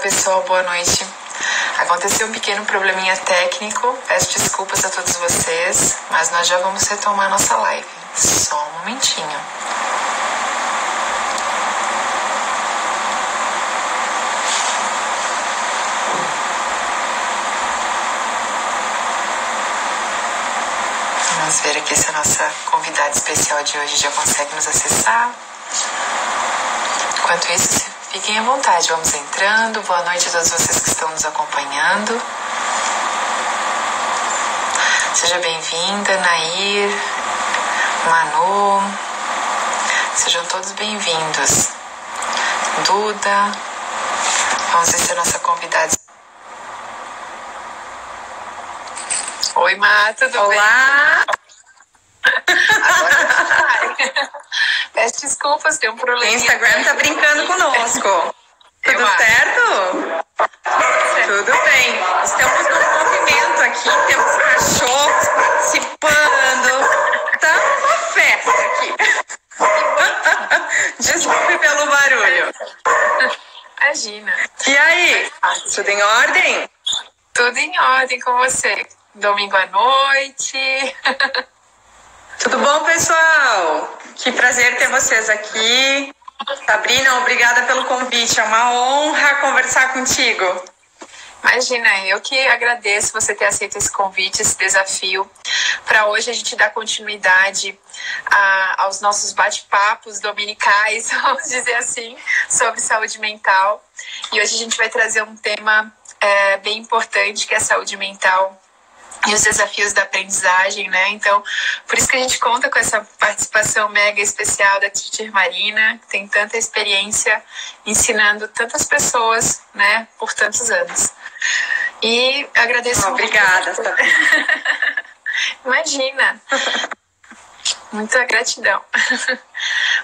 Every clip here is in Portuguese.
pessoal, boa noite. Aconteceu um pequeno probleminha técnico, peço desculpas a todos vocês, mas nós já vamos retomar nossa live. Só um momentinho. Vamos ver aqui se a nossa convidada especial de hoje já consegue nos acessar. Enquanto isso, fiquem à vontade, vamos entrando. Boa noite a todos vocês que estão nos acompanhando. Seja bem-vinda, Nair, Manu. Sejam todos bem-vindos. Duda. Vamos ver se a nossa convidada... Oi, Má, tudo bem? Olá! Agora vai. Peço desculpas, tem um problema. O Instagram tá brincando conosco. Tudo certo? Tudo bem. Estamos num movimento aqui, temos cachorros participando. Tá uma festa aqui. Desculpe pelo barulho. Imagina. E aí? Tudo em ordem? Tudo em ordem com você. Domingo à noite. Tudo bom, pessoal? Que prazer ter vocês aqui. Sabrina, obrigada pelo convite. É uma honra conversar contigo. Imagina, eu que agradeço você ter aceito esse convite, esse desafio. Para hoje a gente dar continuidade aos nossos bate-papos dominicais, vamos dizer assim, sobre saúde mental. E hoje a gente vai trazer um tema bem importante, que é a saúde mental e os desafios da aprendizagem, né? Então, por isso que a gente conta com essa participação mega especial da Teacher Marina, que tem tanta experiência ensinando tantas pessoas, né, por tantos anos. E agradeço Obrigada. Imagina. Muita gratidão.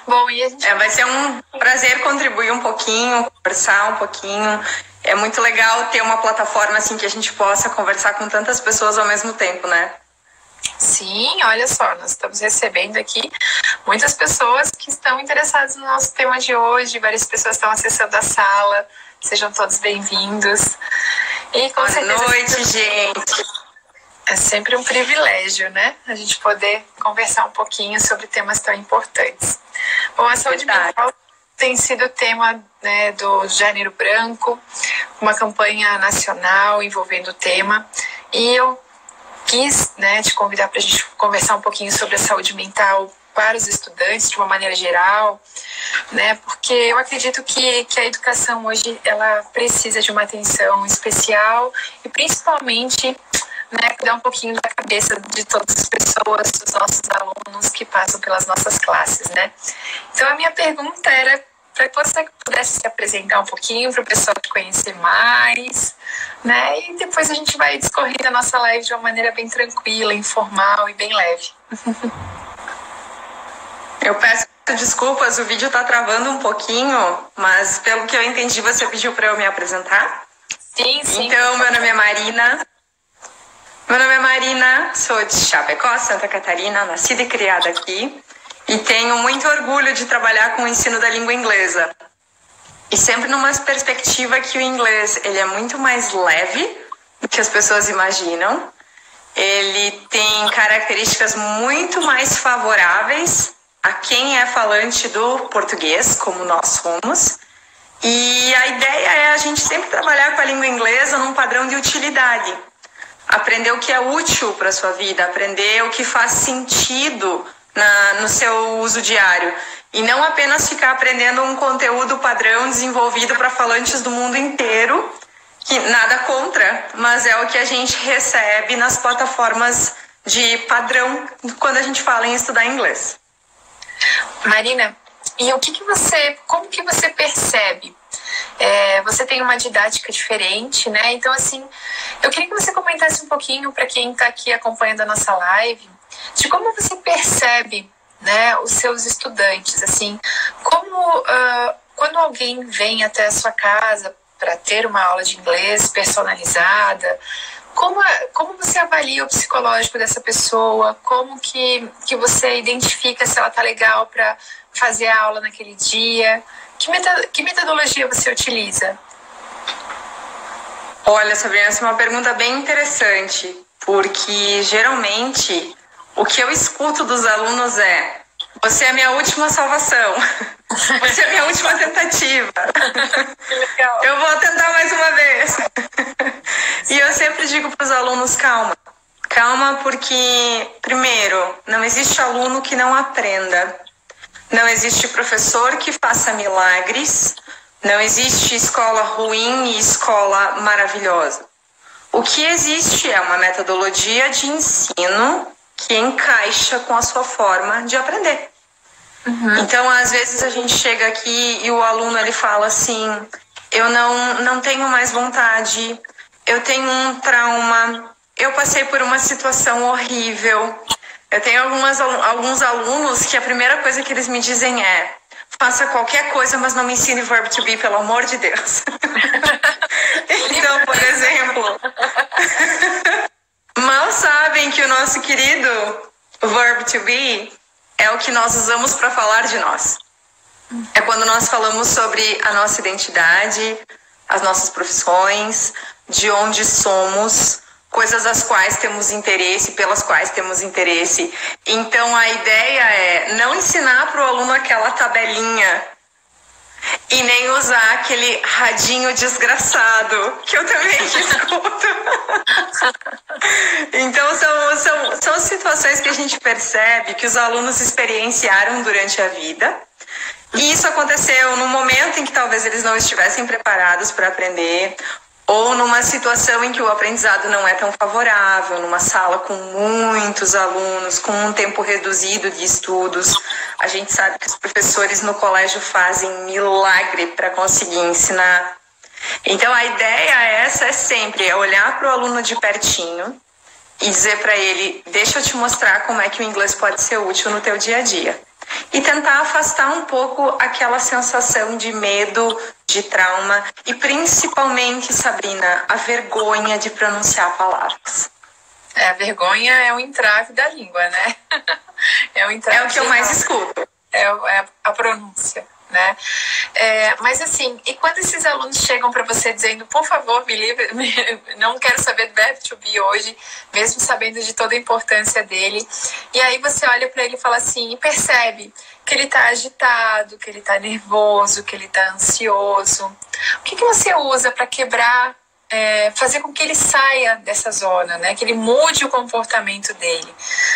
Bom, e a gente... vai ser um prazer contribuir um pouquinho, conversar um pouquinho. É muito legal ter uma plataforma assim que a gente possa conversar com tantas pessoas ao mesmo tempo, né? Sim, olha só, nós estamos recebendo aqui muitas pessoas que estão interessadas no nosso tema de hoje, várias pessoas estão acessando a sala, sejam todos bem-vindos. E com certeza... Boa noite, gente! É sempre um privilégio, né? A gente poder conversar um pouquinho sobre temas tão importantes. Bom, a saúde mental tem sido tema, né, do Janeiro Branco, uma campanha nacional envolvendo o tema. E eu quis, né, te convidar para a gente conversar um pouquinho sobre a saúde mental para os estudantes, de uma maneira geral, né? Porque eu acredito que a educação hoje ela precisa de uma atenção especial e principalmente, né, cuidar um pouquinho da cabeça de todas as pessoas, dos nossos alunos que passam pelas nossas classes, né? Então a minha pergunta era para que você pudesse se apresentar um pouquinho para o pessoal te conhecer mais, né? E depois a gente vai discorrendo a nossa live de uma maneira bem tranquila, informal e bem leve. Eu peço desculpas, o vídeo tá travando um pouquinho, mas pelo que eu entendi você pediu para eu me apresentar? Sim. Então, meu nome é Marina. Sou de Chapecó, Santa Catarina, nascida e criada aqui. E tenho muito orgulho de trabalhar com o ensino da língua inglesa. E sempre numa perspectiva que o inglês ele é muito mais leve do que as pessoas imaginam. Ele tem características muito mais favoráveis a quem é falante do português, como nós somos. E a ideia é a gente sempre trabalhar com a língua inglesa num padrão de utilidade. Aprender o que é útil para a sua vida, aprender o que faz sentido no seu uso diário. E não apenas ficar aprendendo um conteúdo padrão desenvolvido para falantes do mundo inteiro, que nada contra, mas é o que a gente recebe nas plataformas de padrão quando a gente fala em estudar inglês. Marina, e como que você percebe? Você tem uma didática diferente, né? Então, assim, eu queria que você comentasse um pouquinho para quem está aqui acompanhando a nossa live, de como você percebe, né, os seus estudantes, assim, quando alguém vem até a sua casa para ter uma aula de inglês personalizada, como você avalia o psicológico dessa pessoa? Como que você identifica se ela está legal para fazer a aula naquele dia? Que metodologia você utiliza? Olha, Sabrina, essa é uma pergunta bem interessante, porque geralmente o que eu escuto dos alunos é: você é a minha última salvação, você é a minha última tentativa, eu vou tentar mais uma vez. E eu sempre digo para os alunos: calma, calma, porque, primeiro, não existe aluno que não aprenda, não existe professor que faça milagres, não existe escola ruim e escola maravilhosa. O que existe é uma metodologia de ensino que encaixa com a sua forma de aprender. Então, às vezes a gente chega aqui e o aluno ele fala assim: eu não tenho mais vontade, eu tenho um trauma, eu passei por uma situação horrível. Eu tenho alguns alunos que a primeira coisa que eles me dizem é: faça qualquer coisa, mas não me ensine verb to be, pelo amor de Deus. Então, por exemplo, mal sabem que o nosso querido verb to be é o que nós usamos para falar de nós. É quando nós falamos sobre a nossa identidade, as nossas profissões, de onde somos, coisas das quais temos interesse, pelas quais temos interesse. Então, a ideia é não ensinar para o aluno aquela tabelinha e nem usar aquele radinho desgraçado, que eu também escuto. Então, são situações que a gente percebe que os alunos experienciaram durante a vida. E isso aconteceu num momento em que talvez eles não estivessem preparados para aprender, ou numa situação em que o aprendizado não é tão favorável, numa sala com muitos alunos, com um tempo reduzido de estudos. A gente sabe que os professores no colégio fazem milagre para conseguir ensinar. Então, a ideia é sempre olhar para o aluno de pertinho e dizer para ele: deixa eu te mostrar como é que o inglês pode ser útil no teu dia a dia. E tentar afastar um pouco aquela sensação de medo, de trauma e principalmente, Sabrina, a vergonha de pronunciar palavras. A vergonha é o entrave da língua, né? É o que eu mais escuto. É a pronúncia, né? Mas assim, e quando esses alunos chegam para você dizendo: por favor, me livre, não quero saber do verb to be hoje, mesmo sabendo de toda a importância dele, e aí você olha para ele e fala assim, e percebe que ele está agitado, que ele está nervoso, que ele está ansioso, o que você usa para quebrar, fazer com que ele saia dessa zona, né? Que ele mude o comportamento dele?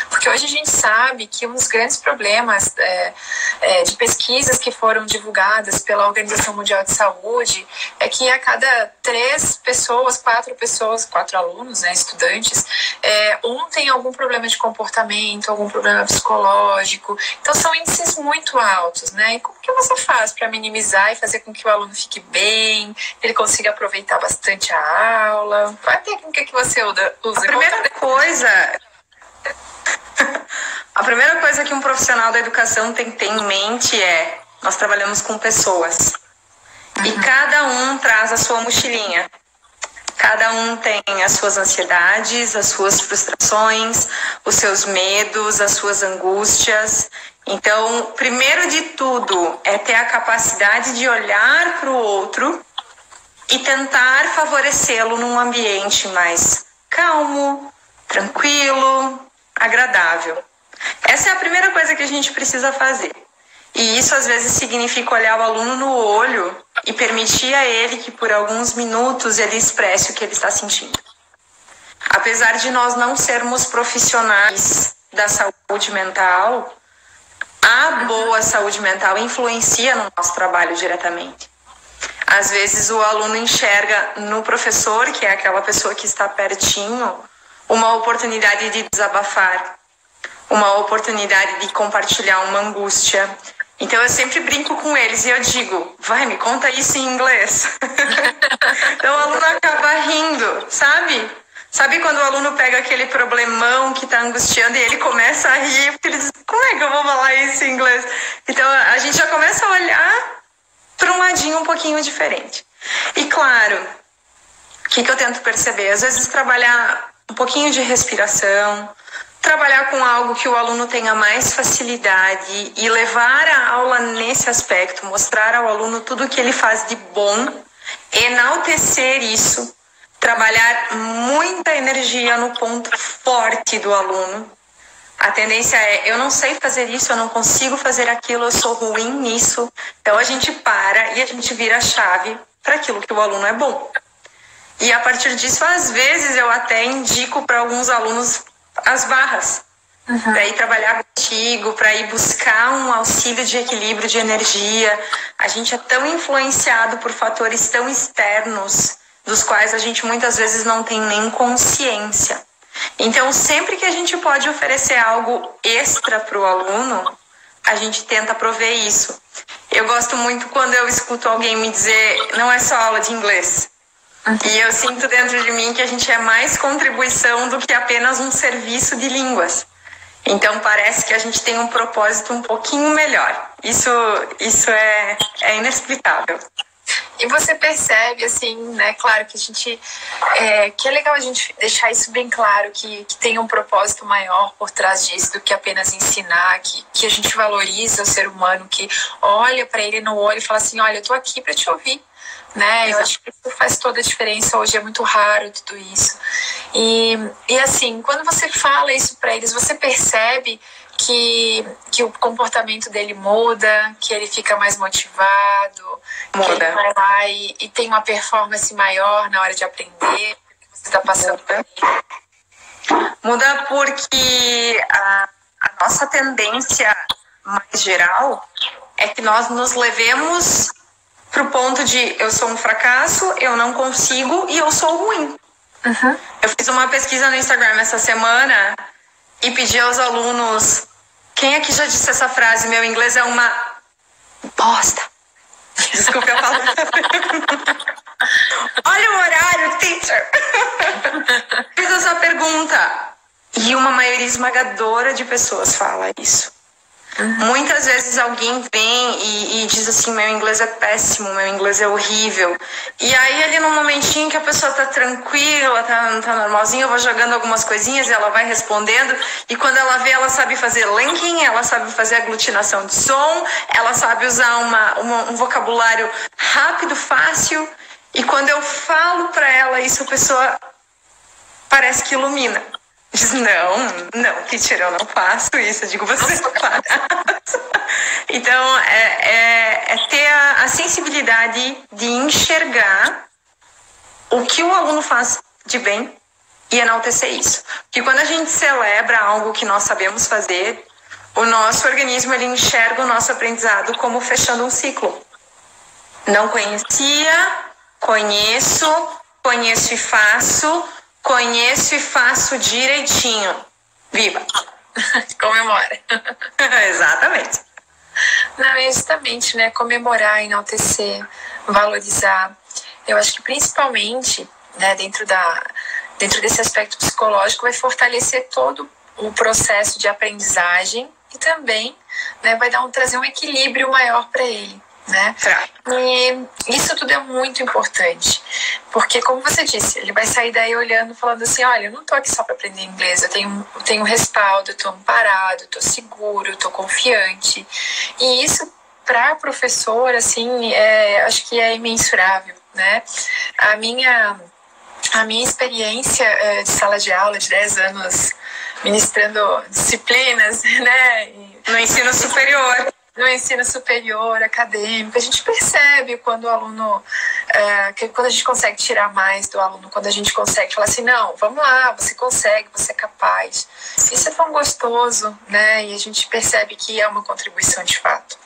Porque hoje a gente sabe que um dos grandes problemas de pesquisas que foram divulgadas pela Organização Mundial de Saúde é que a cada 4 alunos, né, estudantes, um tem algum problema de comportamento, algum problema psicológico. Então são índices muito altos, né? E como que você faz para minimizar e fazer com que o aluno fique bem, ele consiga aproveitar bastante a aula? Qual é a técnica que você usa? A primeira coisa que um profissional da educação tem que ter em mente é: nós trabalhamos com pessoas. E cada um traz a sua mochilinha. Cada um tem as suas ansiedades, as suas frustrações, os seus medos, as suas angústias. Então, primeiro de tudo, é ter a capacidade de olhar para o outro e tentar favorecê-lo num ambiente mais calmo, tranquilo, agradável. Essa é a primeira coisa que a gente precisa fazer. E isso às vezes significa olhar o aluno no olho e permitir a ele que por alguns minutos ele expresse o que ele está sentindo. Apesar de nós não sermos profissionais da saúde mental, a boa saúde mental influencia no nosso trabalho diretamente. Às vezes o aluno enxerga no professor, que é aquela pessoa que está pertinho, uma oportunidade de desabafar, uma oportunidade de compartilhar uma angústia. Então eu sempre brinco com eles e eu digo: vai, me conta isso em inglês. Então o aluno acaba rindo, sabe? Sabe quando o aluno pega aquele problemão que está angustiando e ele começa a rir, porque ele diz: como é que eu vou falar isso em inglês? Então a gente já começa a olhar para um ladinho um pouquinho diferente. E claro, o que eu tento perceber? Às vezes trabalhar um pouquinho de respiração, trabalhar com algo que o aluno tenha mais facilidade e levar a aula nesse aspecto, mostrar ao aluno tudo o que ele faz de bom, enaltecer isso, trabalhar muita energia no ponto forte do aluno. A tendência é, eu não sei fazer isso, eu não consigo fazer aquilo, eu sou ruim nisso. Então a gente para e a gente vira a chave para aquilo que o aluno é bom. E a partir disso, às vezes, eu até indico para alguns alunos as barras. Para ir trabalhar contigo, para ir buscar um auxílio de equilíbrio de energia. A gente é tão influenciado por fatores tão externos, dos quais a gente muitas vezes não tem nem consciência. Então, sempre que a gente pode oferecer algo extra para o aluno, a gente tenta prover isso. Eu gosto muito quando eu escuto alguém me dizer, não é só aula de inglês. E eu sinto dentro de mim que a gente é mais contribuição do que apenas um serviço de línguas. Então, parece que a gente tem um propósito um pouquinho melhor. Isso é inexplicável. E você percebe, assim, né, claro que a gente, que é legal a gente deixar isso bem claro, que tem um propósito maior por trás disso do que apenas ensinar, que a gente valoriza o ser humano, que olha para ele no olho e fala assim, olha, eu tô aqui para te ouvir, né, eu acho que isso faz toda a diferença, hoje é muito raro tudo isso. E assim, quando você fala isso para eles, você percebe que o comportamento dele muda, que ele fica mais motivado, que ele vai lá e tem uma performance maior na hora de aprender, que você está passando por ele. Muda porque a nossa tendência mais geral é que nós nos levemos para o ponto de eu sou um fracasso, eu não consigo e eu sou ruim. Eu fiz uma pesquisa no Instagram essa semana e pedi aos alunos, quem aqui já disse essa frase, meu inglês é uma bosta. Desculpa a palavra. Olha o horário, teacher. Fiz essa pergunta e uma maioria esmagadora de pessoas fala isso. Muitas vezes alguém vem e diz assim, meu inglês é péssimo, meu inglês é horrível. E aí ali num momentinho que a pessoa tá tranquila, tá normalzinha, eu vou jogando algumas coisinhas e ela vai respondendo. E quando ela vê, ela sabe fazer linking, ela sabe fazer aglutinação de som, ela sabe usar um vocabulário rápido, fácil. E quando eu falo pra ela isso, a pessoa parece que ilumina. Diz, não, teacher, eu não faço isso. Eu digo, você faz. Então, é ter a sensibilidade de enxergar o que o aluno faz de bem e enaltecer isso. Porque quando a gente celebra algo que nós sabemos fazer, o nosso organismo ele enxerga o nosso aprendizado como fechando um ciclo. Não conhecia, conheço e faço. Conheço e faço direitinho. Viva! Comemora. Exatamente. Não, é justamente, né? Comemorar, enaltecer, valorizar. Eu acho que principalmente, né, dentro desse aspecto psicológico, vai fortalecer todo o processo de aprendizagem e também, né, vai trazer um equilíbrio maior para ele. Né? E isso tudo é muito importante, porque como você disse, ele vai sair daí olhando, falando assim, olha, eu não tô aqui só para aprender inglês, eu tenho respaldo, eu tô amparado, eu tô seguro, eu tô confiante, e isso para professor, assim, acho que é imensurável, né? A minha experiência de sala de aula de 10 anos ministrando disciplinas, né? No ensino superior. No ensino superior, acadêmico, a gente percebe quando o aluno, quando a gente consegue tirar mais do aluno, quando a gente consegue falar assim, não, vamos lá, você consegue, você é capaz. Isso é tão gostoso, né? E a gente percebe que é uma contribuição de fato.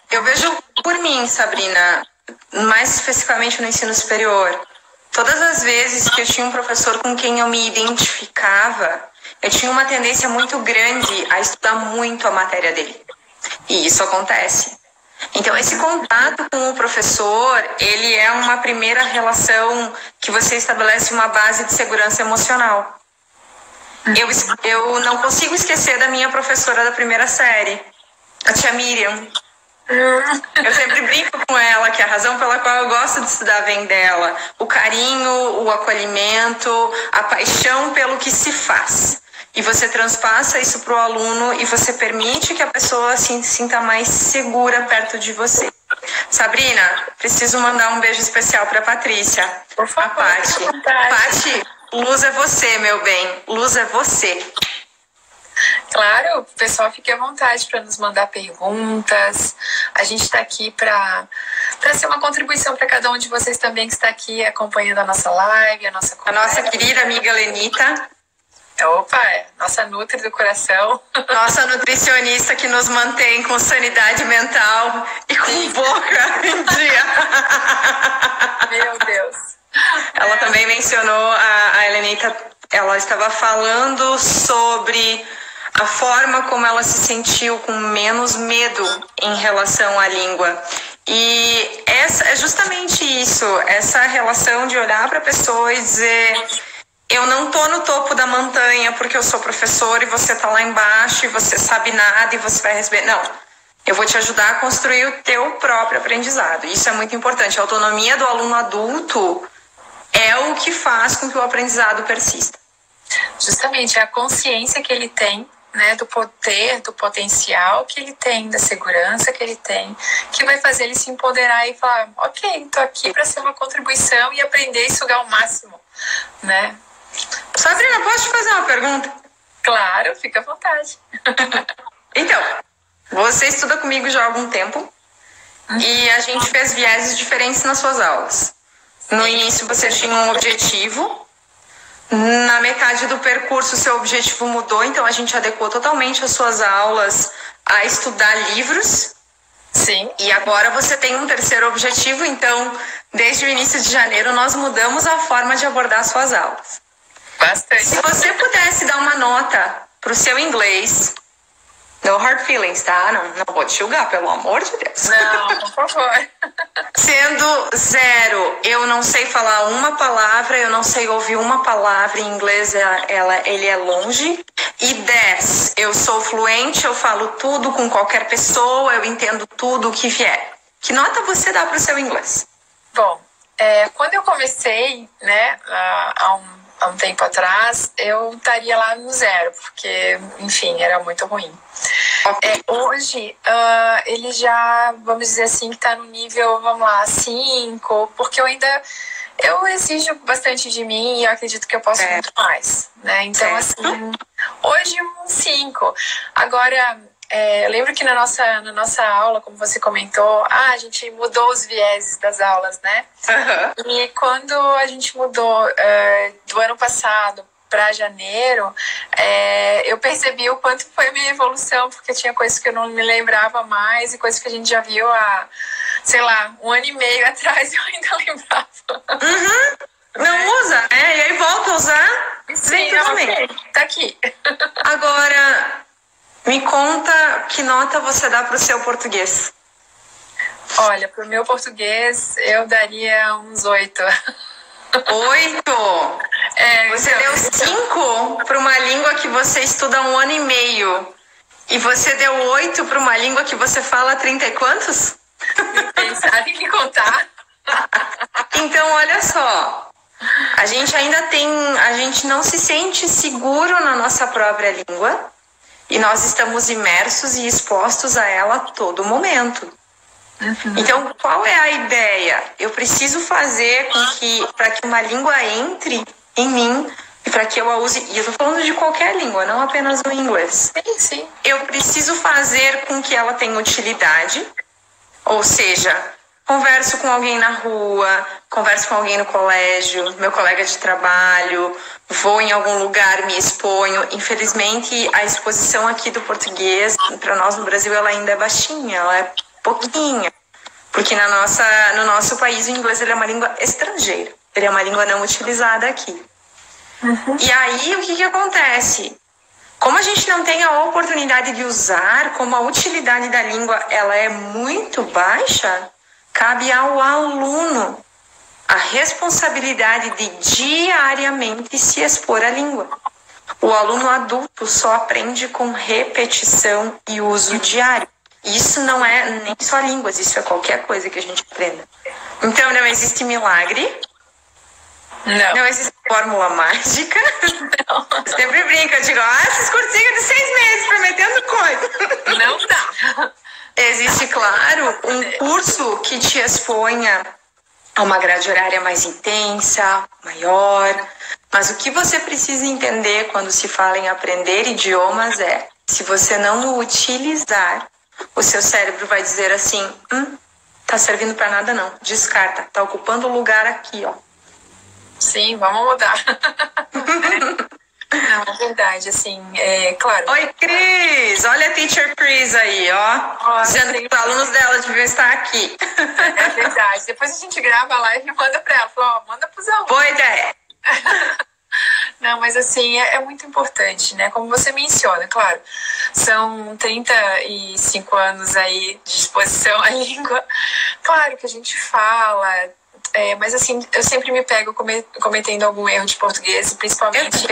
Eu vejo por mim, Sabrina, mais especificamente no ensino superior, todas as vezes que eu tinha um professor com quem eu me identificava, eu tinha uma tendência muito grande a estudar muito a matéria dele. E isso acontece. Então, esse contato com o professor, ele é uma primeira relação que você estabelece uma base de segurança emocional. Eu não consigo esquecer da minha professora da primeira série, a tia Miriam. Eu sempre brinco com ela que a razão pela qual eu gosto de estudar vem dela. O carinho, o acolhimento, a paixão pelo que se faz. E você transpassa isso para o aluno e você permite que a pessoa se sinta mais segura perto de você. Sabrina, preciso mandar um beijo especial para Patrícia. Por favor, a Pati. Pati, luz é você, meu bem. Luz é você. Claro, o pessoal fique à vontade para nos mandar perguntas. A gente está aqui para ser uma contribuição para cada um de vocês também que está aqui acompanhando a nossa live, a nossa conversa. A nossa querida amiga Lenita. Opa, nossa nutri do coração. Nossa nutricionista que nos mantém com sanidade mental e com boca em dia. Meu Deus. Ela também mencionou, a Helenita, ela estava falando sobre a forma como ela se sentiu com menos medo em relação à língua. E é justamente isso, essa relação de olhar para a pessoa e dizer: eu não tô no topo da montanha porque eu sou professor e você tá lá embaixo e você sabe nada e você vai receber. Não, eu vou te ajudar a construir o teu próprio aprendizado. Isso é muito importante. A autonomia do aluno adulto é o que faz com que o aprendizado persista. Justamente, a consciência que ele tem, né, do poder, do potencial que ele tem, da segurança que ele tem, que vai fazer ele se empoderar e falar: ok, tô aqui para ser uma contribuição e aprender e sugar o máximo, né? Sabrina, posso te fazer uma pergunta? Claro, fica à vontade. Então, você estuda comigo já há algum tempo e a gente fez vieses diferentes nas suas aulas. No início você tinha um objetivo, na metade do percurso seu objetivo mudou, então a gente adequou totalmente as suas aulas a estudar livros. Sim. E agora você tem um terceiro objetivo, então desde o início de janeiro nós mudamos a forma de abordar as suas aulas. Bastante. Se você pudesse dar uma nota pro seu inglês, no hard feelings, tá? Não vou te julgar, pelo amor de Deus. Não, por favor. Sendo 0, eu não sei falar uma palavra, eu não sei ouvir uma palavra em inglês, ele é longe. E 10, eu sou fluente, eu falo tudo com qualquer pessoa, eu entendo tudo o que vier. Que nota você dá pro seu inglês? Bom, quando eu comecei, né, há um tempo atrás, eu estaria lá no 0, porque, enfim, era muito ruim. Okay. Hoje, ele já, vamos dizer assim, que está no nível, vamos lá, 5, porque eu exijo bastante de mim e eu acredito que eu posso muito mais, né? Então, assim, hoje um 5. Agora, eu lembro que na nossa aula, como você comentou, a gente mudou os vieses das aulas, né? Uhum. E quando a gente mudou do ano passado para janeiro, eu percebi o quanto foi a minha evolução, porque tinha coisas que eu não me lembrava mais e coisas que a gente já viu há, sei lá, 1 ano e meio atrás eu ainda lembrava. Uhum. Não usa, né? E aí volta a usar. Sim, okay. Tá aqui. Agora, me conta que nota você dá pro seu português. Olha, pro meu português eu daria uns 8. 8? Você deu 5 para uma língua que você estuda há 1 ano e meio. E você deu 8 para uma língua que você fala há 30 e quantos? Pensar em me contar. Então, olha só. A gente não se sente seguro na nossa própria língua. E nós estamos imersos e expostos a ela a todo momento. Uhum. Então, qual é a ideia? Eu preciso fazer para que uma língua entre em mim e para que eu a use. E eu estou falando de qualquer língua, não apenas o inglês. Sim, sim. Eu preciso fazer com que ela tenha utilidade. Ou seja, converso com alguém na rua, converso com alguém no colégio, meu colega de trabalho, vou em algum lugar, me exponho. Infelizmente, a exposição aqui do português, para nós no Brasil, ela ainda é baixinha, ela é pouquinha. Porque no nosso país, o inglês ele é uma língua estrangeira. Ele é uma língua não utilizada aqui. Uhum. E aí, o que acontece? Como a gente não tem a oportunidade de usar, como a utilidade da língua ela é muito baixa, cabe ao aluno a responsabilidade de diariamente se expor à língua. O aluno adulto só aprende com repetição e uso diário. Isso não é nem só línguas, isso é qualquer coisa que a gente aprenda. Então não existe milagre, não existe fórmula mágica. Não. Eu sempre brinco, eu digo, esses cursinhos de 6 meses prometendo coisa. Não dá. Existe, claro, um curso que te exponha a uma grade horária mais intensa, maior, mas o que você precisa entender quando se fala em aprender idiomas é, se você não o utilizar, o seu cérebro vai dizer assim, tá servindo para nada não, descarta, tá ocupando o lugar aqui, ó. Sim, vamos mudar. Não, é verdade, assim, claro. Oi, Cris! Olha a Teacher Cris aí, ó. Dizendo que os alunos dela deviam estar aqui. É verdade. Depois a gente grava a live e manda pra ela. Fala, ó, manda pros alunos. Boa ideia. Não, mas assim, é muito importante, né? Como você menciona, claro, são 35 anos aí de exposição à língua. Claro que a gente fala, mas assim, eu sempre me pego cometendo algum erro de português, principalmente...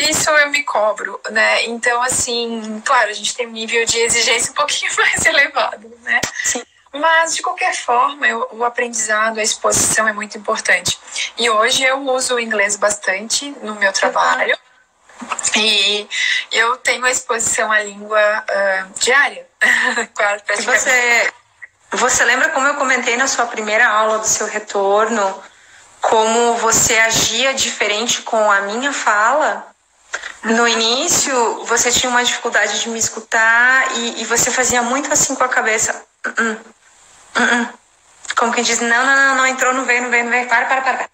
Isso eu me cobro, né? Então, assim, claro, a gente tem um nível de exigência um pouquinho mais elevado, né? Sim. Mas, de qualquer forma, o aprendizado, a exposição é muito importante. E hoje eu uso o inglês bastante no meu trabalho. E eu tenho a exposição à língua diária. Claro, Você lembra como eu comentei na sua primeira aula do seu retorno, como você agia diferente com a minha fala? No início, você tinha uma dificuldade de me escutar e você fazia muito assim com a cabeça. Como quem diz, não entrou, não veio, para.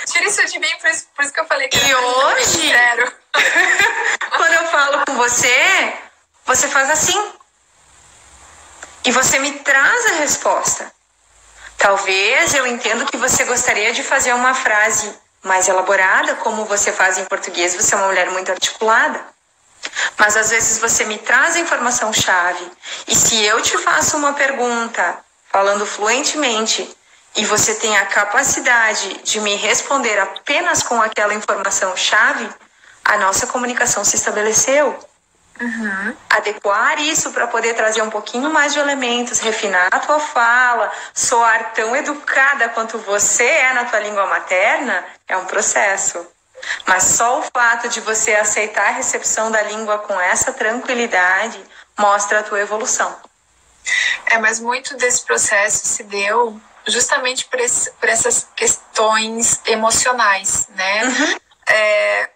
Tira isso de mim, por isso que eu falei que e hoje, quando eu falo com você, você faz assim. E você me traz a resposta. Talvez eu entendo que você gostaria de fazer uma frase mais elaborada, como você faz em português, você é uma mulher muito articulada. Mas às vezes você me traz a informação-chave. E se eu te faço uma pergunta, falando fluentemente, e você tem a capacidade de me responder apenas com aquela informação-chave, a nossa comunicação se estabeleceu. Adequar isso para poder trazer um pouquinho mais de elementos, refinar a tua fala, soar tão educada quanto você é na tua língua materna, é um processo. Mas só o fato de você aceitar a recepção da língua com essa tranquilidade mostra a tua evolução. Mas muito desse processo se deu justamente por essas questões emocionais, né?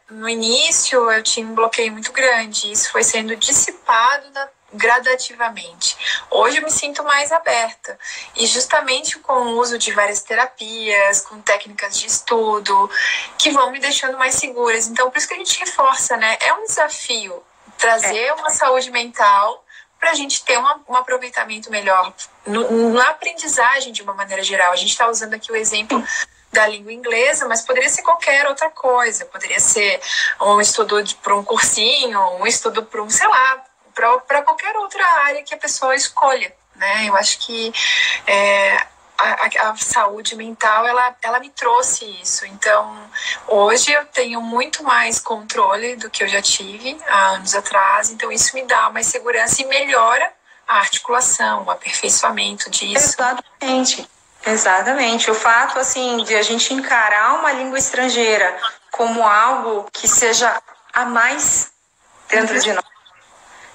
No início eu tinha um bloqueio muito grande, isso foi sendo dissipado gradativamente. Hoje eu me sinto mais aberta e justamente com o uso de várias terapias, com técnicas de estudo, que vão me deixando mais seguras. Então por isso que a gente reforça, né? É um desafio trazer uma saúde mental para a gente ter um aproveitamento melhor na aprendizagem de uma maneira geral. A gente está usando aqui o exemplo da língua inglesa, mas poderia ser qualquer outra coisa. Poderia ser um estudo para um cursinho, um estudo para um, sei lá, para qualquer outra área que a pessoa escolha, né? Eu acho que a saúde mental, ela me trouxe isso. Então, hoje eu tenho muito mais controle do que eu já tive há anos atrás. Então, isso me dá mais segurança e melhora a articulação, o aperfeiçoamento disso. Exatamente. O fato, assim, de a gente encarar uma língua estrangeira como algo que seja a mais dentro de nós,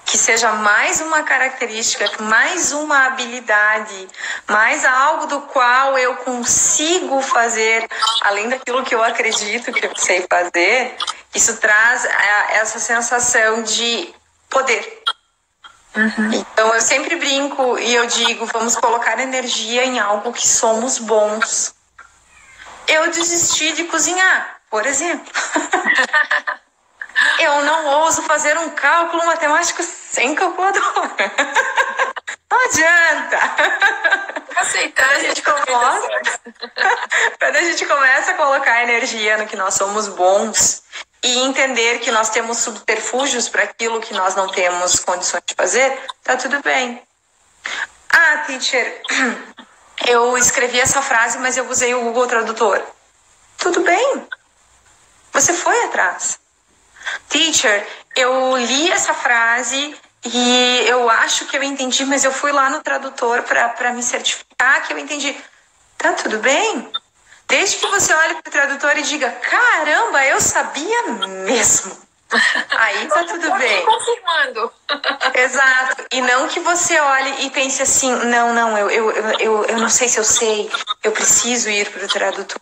que seja mais uma característica, mais uma habilidade, mais algo do qual eu consigo fazer, além daquilo que eu acredito que eu sei fazer, isso traz essa sensação de poder. Então eu sempre brinco e eu digo, vamos colocar energia em algo que somos bons. Eu desisti de cozinhar, por exemplo. Eu não ouso fazer um cálculo matemático sem calculadora. Não adianta. Aceitar, Quando a gente começa a colocar energia no que nós somos bons e entender que nós temos subterfúgios para aquilo que nós não temos condições de fazer, tá tudo bem. Teacher, eu escrevi essa frase, mas eu usei o Google Tradutor. Tudo bem. Você foi atrás. Teacher, eu li essa frase e eu acho que eu entendi, mas eu fui lá no tradutor para me certificar que eu entendi. Tá tudo bem? Desde que você olhe para o tradutor e diga, caramba, eu sabia mesmo. Aí tá tudo bem. Confirmando. Exato. E não que você olhe e pense assim, não, eu não sei se eu sei, eu preciso ir para o tradutor.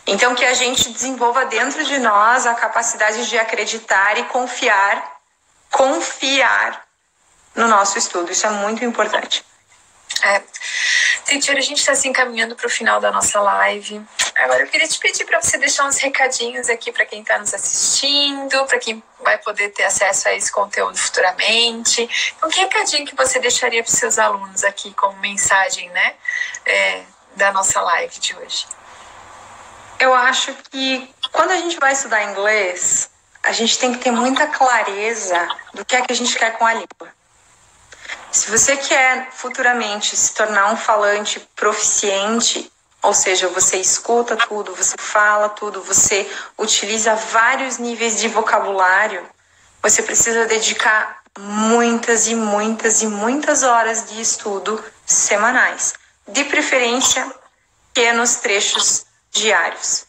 Então que a gente desenvolva dentro de nós a capacidade de acreditar e confiar no nosso estudo. Isso é muito importante. Teacher, a gente está se encaminhando para o final da nossa live. Agora eu queria te pedir para você deixar uns recadinhos aqui para quem está nos assistindo, para quem vai poder ter acesso a esse conteúdo futuramente. Então, que recadinho que você deixaria para os seus alunos aqui como mensagem, né, da nossa live de hoje? Eu acho que quando a gente vai estudar inglês, a gente tem que ter muita clareza do que é que a gente quer com a língua. Se você quer futuramente se tornar um falante proficiente, ou seja, você escuta tudo, você fala tudo, você utiliza vários níveis de vocabulário, você precisa dedicar muitas e muitas e muitas horas de estudo semanais, de preferência pequenos trechos diários.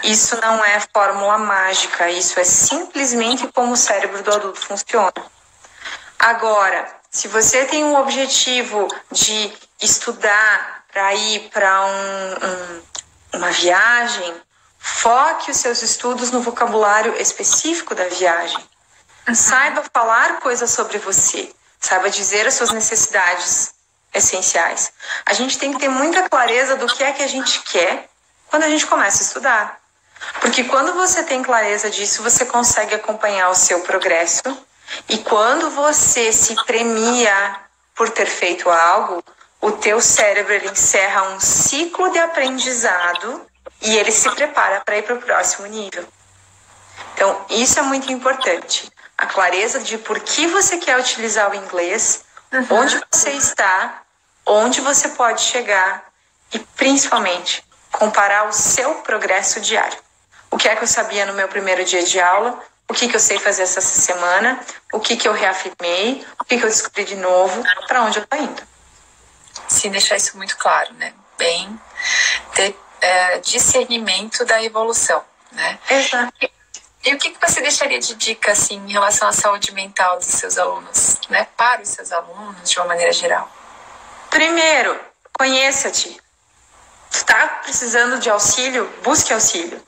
Isso não é fórmula mágica, isso é simplesmente como o cérebro do adulto funciona. Agora, se você tem um objetivo de estudar para ir para uma viagem, foque os seus estudos no vocabulário específico da viagem. Saiba falar coisas sobre você, saiba dizer as suas necessidades essenciais. A gente tem que ter muita clareza do que é que a gente quer quando a gente começa a estudar. Porque quando você tem clareza disso, você consegue acompanhar o seu progresso. E quando você se premia por ter feito algo, o teu cérebro ele encerra um ciclo de aprendizado e ele se prepara para ir para o próximo nível. Então, isso é muito importante. A clareza de por que você quer utilizar o inglês, onde você está, onde você pode chegar e, principalmente, comparar o seu progresso diário. O que é que eu sabia no meu primeiro dia de aula? O que eu sei fazer essa semana? O que eu reafirmei? O que eu descobri de novo? Para onde eu estou indo? Sim, deixar isso muito claro, né? Bem, ter discernimento da evolução, né? Exato. E o que você deixaria de dica, assim, em relação à saúde mental dos seus alunos, né? Para os seus alunos, de uma maneira geral? Primeiro, conheça-te. Tu está precisando de auxílio? Busque auxílio.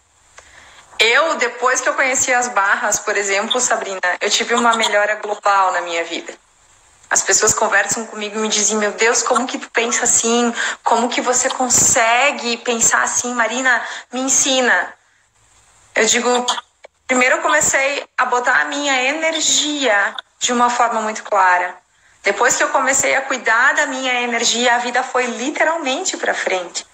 Depois que eu conheci as barras, por exemplo, Sabrina, eu tive uma melhora global na minha vida. As pessoas conversam comigo e me dizem, meu Deus, como que tu pensa assim? Como que você consegue pensar assim? Marina, me ensina. Eu digo, primeiro eu comecei a botar a minha energia de uma forma muito clara. Depois que eu comecei a cuidar da minha energia, a vida foi literalmente para frente.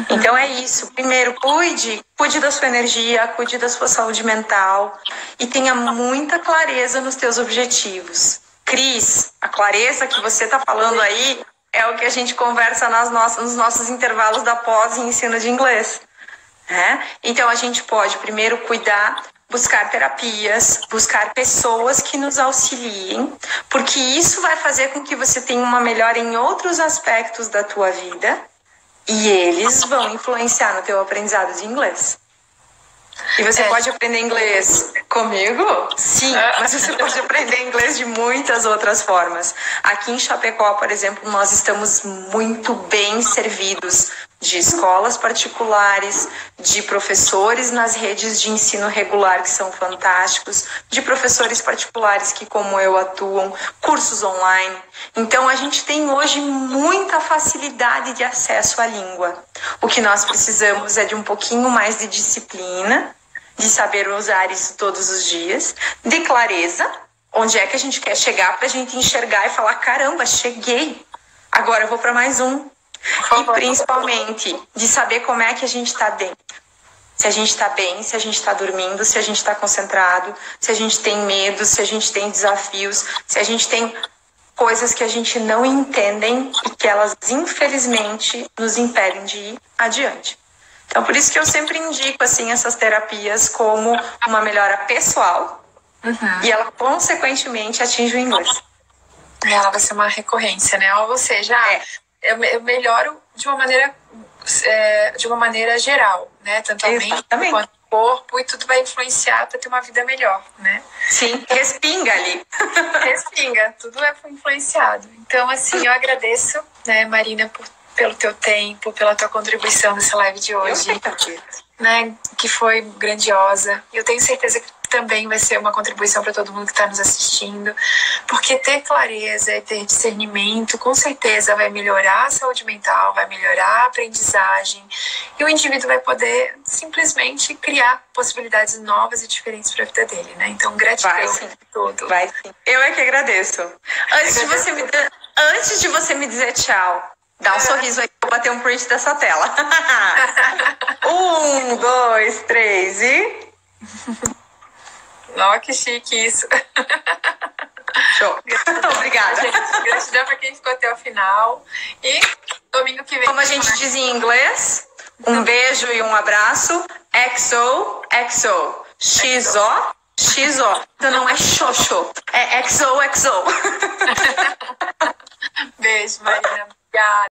Então é isso. Primeiro, cuide da sua energia, cuide da sua saúde mental e tenha muita clareza nos teus objetivos. Cris, a clareza que você está falando aí é o que a gente conversa nos nossos intervalos da pós em ensino de inglês. Né? Então a gente pode primeiro cuidar, buscar terapias, buscar pessoas que nos auxiliem, porque isso vai fazer com que você tenha uma melhora em outros aspectos da tua vida. E eles vão influenciar no teu aprendizado de inglês. E você pode aprender inglês comigo? Sim, mas você pode aprender inglês de muitas outras formas. Aqui em Chapecó, por exemplo, nós estamos muito bem servidos de escolas particulares, de professores nas redes de ensino regular que são fantásticos, de professores particulares que, como eu, atuam, cursos online. Então, a gente tem hoje muita facilidade de acesso à língua. O que nós precisamos é de um pouquinho mais de disciplina, de saber usar isso todos os dias, de clareza, onde é que a gente quer chegar para a gente enxergar e falar, caramba, cheguei, agora eu vou para mais um. E principalmente de saber como é que a gente está dentro. Se a gente está bem, se a gente está dormindo, se a gente está concentrado, se a gente tem medo, se a gente tem desafios, se a gente tem coisas que a gente não entendem e que elas, infelizmente, nos impedem de ir adiante. Então, por isso que eu sempre indico assim, essas terapias como uma melhora pessoal e ela, consequentemente, atinge o inglês. Ela vai ser uma recorrência, né? Ou seja, eu melhoro de uma maneira geral, né? Tanto a mente quanto o corpo e tudo vai influenciar para ter uma vida melhor, né? Sim, respinga ali. Respinga, tudo é influenciado. Então, assim, eu agradeço, né, Marina, pelo teu tempo, pela tua contribuição nessa live de hoje, né, que foi grandiosa. Eu tenho certeza que também vai ser uma contribuição para todo mundo que está nos assistindo, porque ter clareza e ter discernimento, com certeza vai melhorar a saúde mental, vai melhorar a aprendizagem, e o indivíduo vai poder simplesmente criar possibilidades novas e diferentes para a vida dele, né? Então, gratidão por tudo. Vai sim. Eu é que agradeço. Antes de você me dizer tchau, dá um sorriso aí, vou bater um print dessa tela. 1, 2, 3 e... Nossa, que chique isso. Show. Obrigada. Gratidão para quem ficou até o final. E domingo que vem... Como a gente diz em inglês, um beijo e um abraço. XO, XO. XO, XO. Então não é xoxo, é XO, XO. Beijo, Marina. Obrigada.